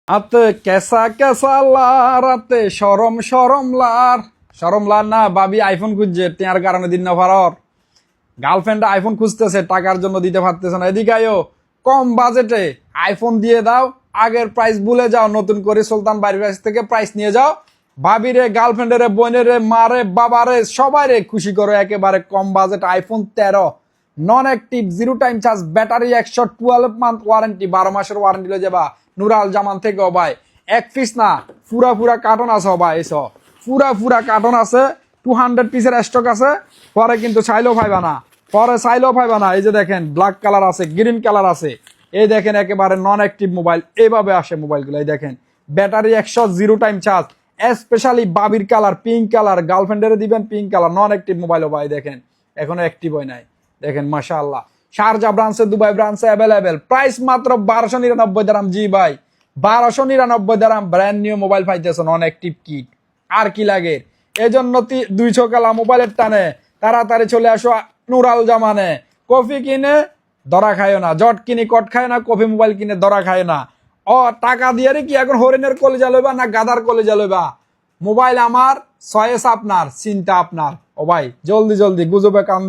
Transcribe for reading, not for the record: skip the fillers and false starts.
আতে কেসা কেসা লার আতে সরম সরম লার সরম লার না ভাবি আইফোন খুঁজছে টিয়ার কারণে দিন না ফারর গার্লফ্রেন্ড আইফোন খুঁজতেছে টাকার জন্য দিতে পারতেছে না এদিকে আয়ো কম বাজেটে আইফোন দিয়ে দাও আগের প্রাইস ভুলে যাও নতুন করে সুলতান বাড়ির কাছ থেকে প্রাইস নিয়ে যাও ভাবিরে গার্লফ্রেন্ডের বোনেরে মারে বাবারে সবাইরে খুশি করো একেবারে কম budget iPhone 13 non active 0 time charge battery 112 month warranty 12 মাসের ওয়ারেন্টি লয়ে যাবা নুরাল জামান থেকে ভাই এক পিস না পুরা কার্টন আছে ভাই এসো পুরা কার্টন আছে 200 পিসের স্টক আছে পরে কিন্তু চাইলেও পাইবা না এই যে দেখেন ব্ল্যাক কালার আছে গ্রিন কালার আছে এই দেখেন একেবারে নন অ্যাক্টিভ মোবাইল এইভাবে আসে মোবাইলগুলো এই দেখেন ব্যাটারি 0 টাইম চার্জ স্পেশালি বাবির কালার পিঙ্ক কালার গার্লফ্রেন্ডের দিবেন পিঙ্ক কালার নন অ্যাক্টিভ মোবাইলও ভাই দেখেন এখনো অ্যাক্টিভ হয় নাই দেখেন মাশাআল্লাহ শারজা ব্রাঞ্চে দুবাই ব্রাঞ্চে অ্যাভেলেবেল প্রাইস মাত্র 1299 দিরহাম জি ভাই 1299 দিরহাম ব্র্যান্ড নিউ মোবাইল পাইতেছ নন অ্যাক্টিভ কিট আর কি লাগে এজন্য 200 কালা মোবাইলের টানে তাড়াতাড়ি চলে আসো নুরাল জামানে কফি কিনে ধরা খায় না জট কিনে কট খায় না কফি মোবাইল কিনে ধরা খায় না ও টাকা দিয়ে কি এখন হরিণের কলেজা লইবা না গাদার কলেজা লইবা মোবাইল আমার চয়েস আপনার চিন্তা আপনার ও ভাই জলদি গুজবে কান